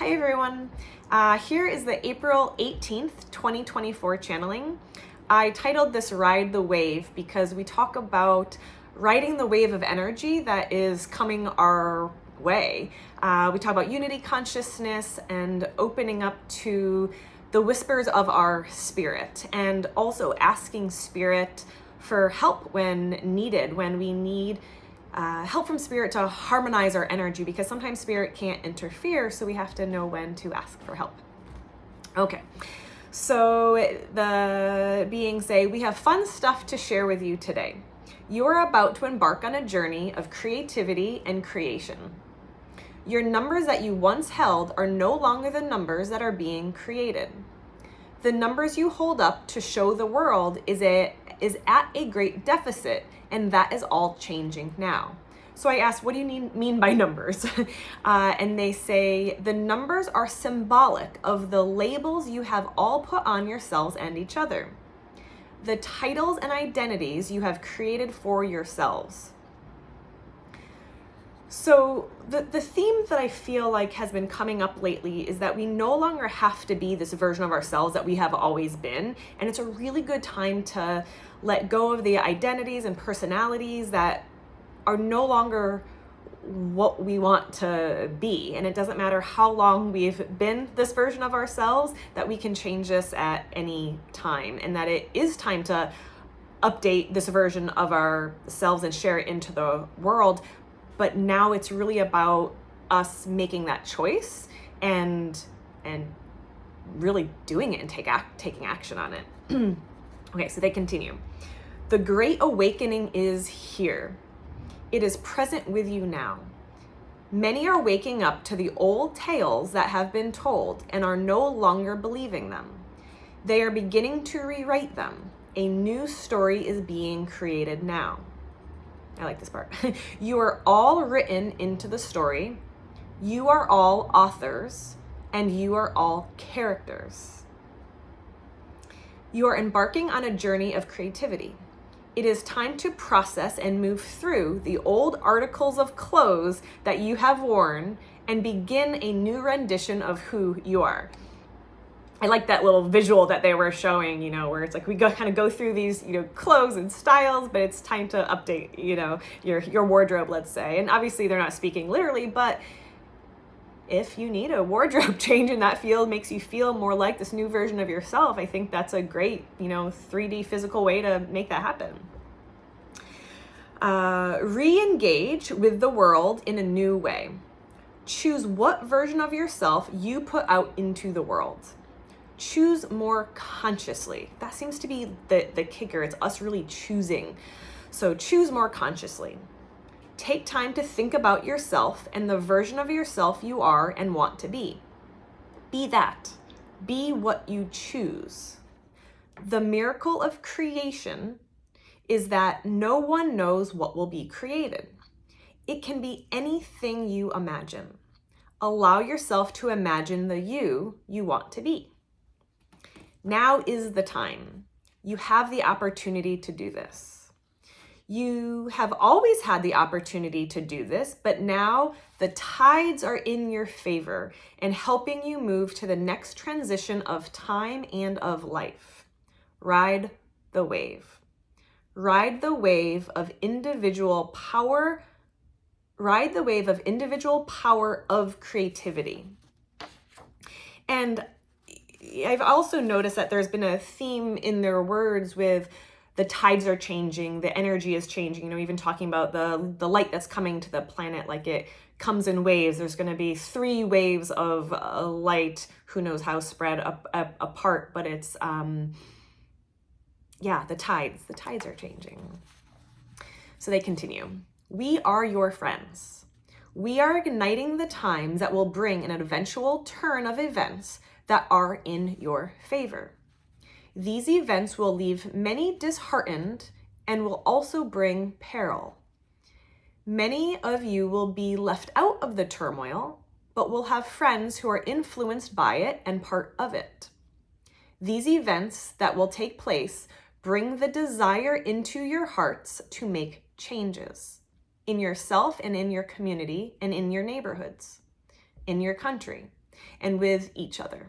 Hi everyone. Here is the April 18th, 2024 channeling. I titled this Ride the Wave because we talk about riding the wave of energy that is coming our way. We talk about unity consciousness and opening up to the whispers of our spirit, and also asking spirit for help when needed, when we need help from spirit to harmonize our energy, because sometimes spirit can't interfere, so we have to know when to ask for help. Okay, so the beings say, we have fun stuff to share with you today. You are about to embark on a journey of creativity and creation. Your numbers that you once held are no longer the numbers that are being created. The numbers you hold up to show the world is at a great deficit, and that is all changing now. So I asked, what do you mean by numbers? And they say, the numbers are symbolic of the labels you have all put on yourselves and each other. The titles and identities you have created for yourselves. So the theme that I feel like has been coming up lately is that we no longer have to be this version of ourselves that we have always been. And it's a really good time to let go of the identities and personalities that are no longer what we want to be. And it doesn't matter how long we've been this version of ourselves, that we can change this at any time, and that it is time to update this version of ourselves and share it into the world. But now it's really about us making that choice and really doing it and taking action on it. Okay, so they continue. The Great Awakening is here. It is present with you now. Many are waking up to the old tales that have been told and are no longer believing them. They are beginning to rewrite them. A new story is being created now. I like this part. You are all written into the story. You are all authors, and you are all characters. You are embarking on a journey of creativity. It is time to process and move through the old articles of clothes that you have worn and begin a new rendition of who you are. I like that little visual that they were showing, where it's like we kind of go through these, clothes and styles, but it's time to update, your wardrobe, let's say. And obviously they're not speaking literally, but if you need a wardrobe change in that field, makes you feel more like this new version of yourself, I think that's a great, 3D physical way to make that happen. Re-engage with the world in a new way. Choose what version of yourself you put out into the world. Choose more consciously. That seems to be the kicker. It's us really choosing. So choose more consciously. Take time to think about yourself and the version of yourself you are and want to be. Be that. Be what you choose. The miracle of creation is that no one knows what will be created. It can be anything you imagine. Allow yourself to imagine the you want to be. Now is the time. You have the opportunity to do this. You have always had the opportunity to do this, but now the tides are in your favor and helping you move to the next transition of time and of life. Ride the wave. Ride the wave of individual power. Ride the wave of individual power of creativity. And I've also noticed that there's been a theme in their words with the tides are changing, the energy is changing, even talking about the light that's coming to the planet, like it comes in waves. There's going to be 3 waves of light, who knows how spread apart, but it's, the tides are changing. So they continue. We are your friends. We are igniting the times that will bring an eventual turn of events that are in your favor. These events will leave many disheartened and will also bring peril. Many of you will be left out of the turmoil, but will have friends who are influenced by it and part of it. These events that will take place bring the desire into your hearts to make changes in yourself and in your community and in your neighborhoods, in your country. and with each other.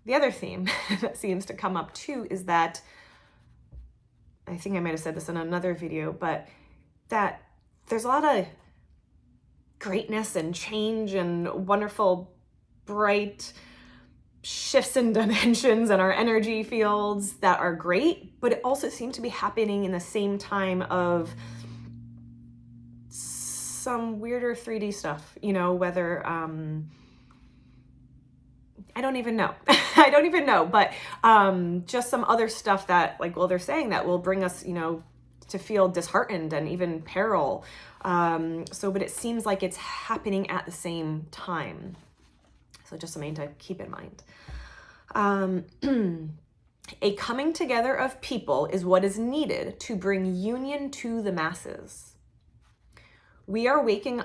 The other theme that seems to come up too is that, I think I might have said this in another video, but that there's a lot of greatness and change and wonderful, bright shifts in dimensions and our energy fields that are great, but it also seems to be happening in the same time of some weirder 3D stuff, whether, I don't even know. I don't even know, but just some other stuff that they're saying that will bring us, to feel disheartened and even peril. But it seems like it's happening at the same time. So just something to keep in mind. A coming together of people is what is needed to bring union to the masses. We are waking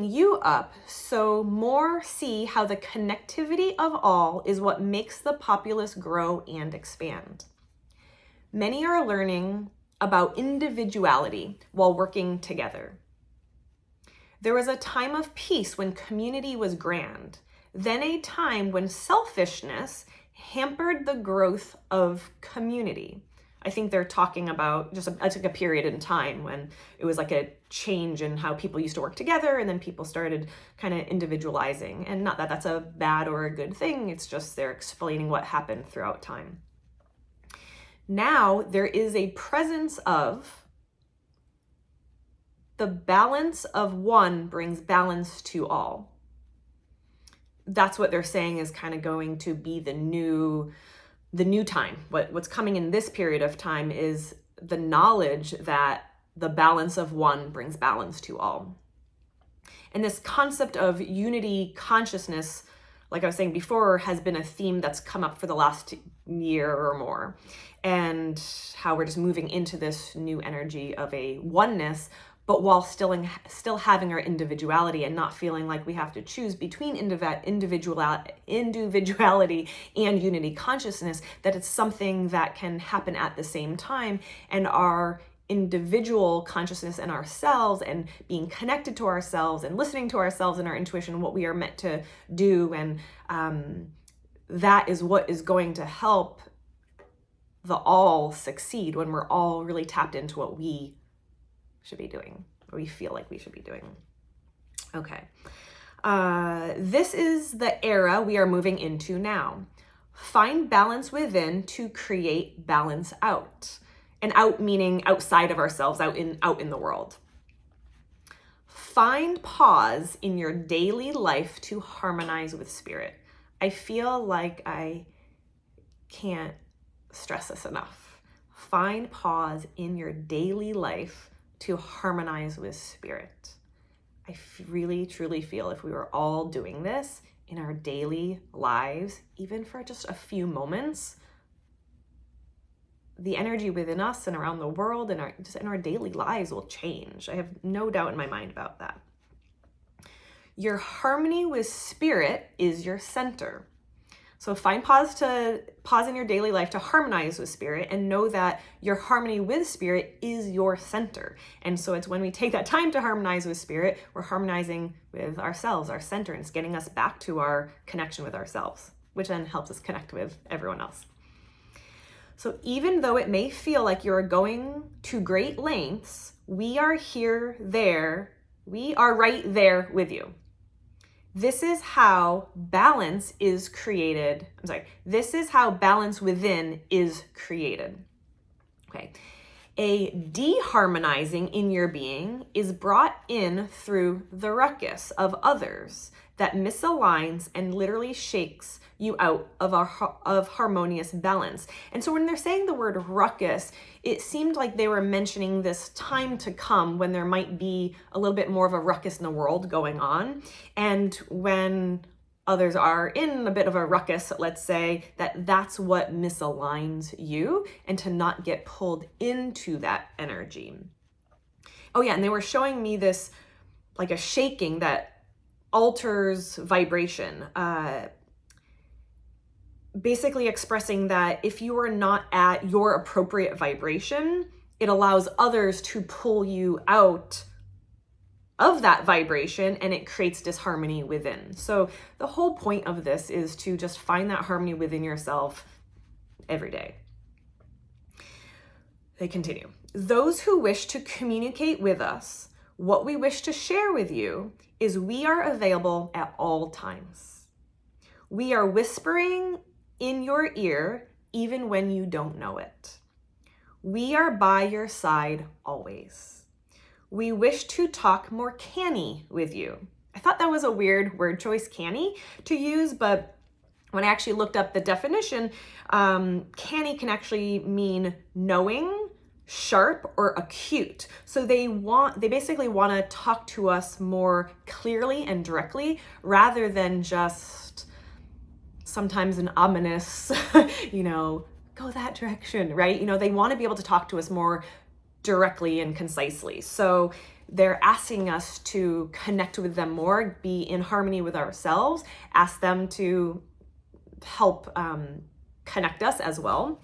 you up so more see how the connectivity of all is what makes the populace grow and expand. Many are learning about individuality while working together. There was a time of peace when community was grand, then a time when selfishness hampered the growth of community. I think they're talking about just a period in time when it was like a change in how people used to work together, and then people started kind of individualizing. And not that that's a bad or a good thing, it's just they're explaining what happened throughout time. Now there is a presence of the balance of one brings balance to all. That's what they're saying is kind of going to be the new time. What's coming in this period of time is the knowledge that the balance of one brings balance to all. And this concept of unity consciousness, like I was saying before, has been a theme that's come up for the last year or more. And how we're just moving into this new energy of a oneness, but while still having our individuality and not feeling like we have to choose between individuality and unity consciousness, that it's something that can happen at the same time, and our individual consciousness and ourselves and being connected to ourselves and listening to ourselves and our intuition, what we are meant to do. And that is what is going to help the all succeed when we're all really tapped into what we should be doing, or we feel like we should be doing. Okay. This is the era we are moving into now. Find balance within to create balance out. And out meaning outside of ourselves, out in the world. Find pause in your daily life to harmonize with spirit. I feel like I can't stress this enough. Find pause in your daily life to harmonize with spirit. I really, truly feel if we were all doing this in our daily lives, even for just a few moments, the energy within us and around the world and in our daily lives will change. I have no doubt in my mind about that. Your harmony with spirit is your center. So find pause in your daily life to harmonize with spirit, and know that your harmony with spirit is your center. And so it's when we take that time to harmonize with spirit, we're harmonizing with ourselves, our center, and it's getting us back to our connection with ourselves, which then helps us connect with everyone else. So even though it may feel like you're going to great lengths, we are right there with you. This is how balance is created. This is how balance within is created. Okay. A deharmonizing in your being is brought in through the ruckus of others that misaligns and literally shakes you out of harmonious balance. And so when they're saying the word ruckus, it seemed like they were mentioning this time to come when there might be a little bit more of a ruckus in the world going on. And when others are in a bit of a ruckus, let's say, that's what misaligns you, and to not get pulled into that energy. Oh yeah, and they were showing me this, like a shaking that alters vibration, basically expressing that if you are not at your appropriate vibration, it allows others to pull you out of that vibration, and it creates disharmony within. So the whole point of this is to just find that harmony within yourself every day. They continue. Those who wish to communicate with us, what we wish to share with you is we are available at all times. We are whispering in your ear even when you don't know it. We are by your side always. We wish to talk more canny with you. I thought that was a weird word choice, canny, to use, but when I actually looked up the definition, canny can actually mean knowing, sharp, or acute. So they basically want to talk to us more clearly and directly rather than just sometimes an ominous, go that direction, right? They want to be able to talk to us more directly and concisely. So they're asking us to connect with them more, be in harmony with ourselves, ask them to help connect us as well.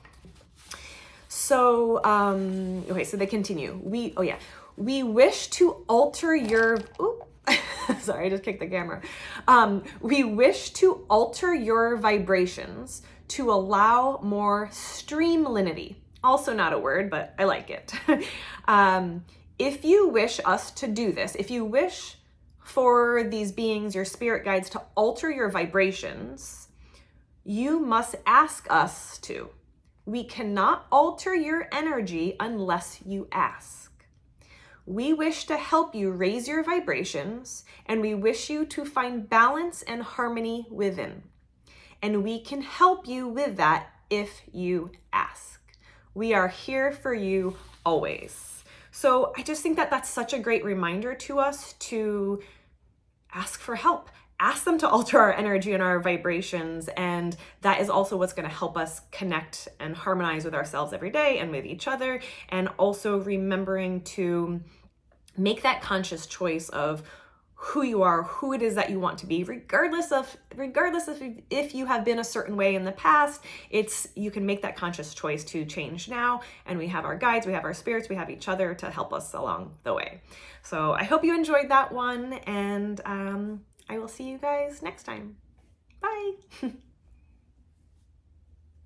So, so they continue. We wish to alter your, sorry, I just kicked the camera. We wish to alter your vibrations to allow more streamlinity. Also not a word, but I like it. If you wish us to do this, if you wish for these beings, your spirit guides, to alter your vibrations, you must ask us to. We cannot alter your energy unless you ask. We wish to help you raise your vibrations, and we wish you to find balance and harmony within. And we can help you with that if you ask. We are here for you always. So I just think that that's such a great reminder to us to ask for help. Ask them to alter our energy and our vibrations, and that is also what's going to help us connect and harmonize with ourselves every day and with each other, and also remembering to make that conscious choice of who you are, who it is that you want to be, regardless of if you have been a certain way in the past. You can make that conscious choice to change now, and we have our guides, we have our spirits, we have each other to help us along the way. So I hope you enjoyed that one, and I will see you guys next time. Bye.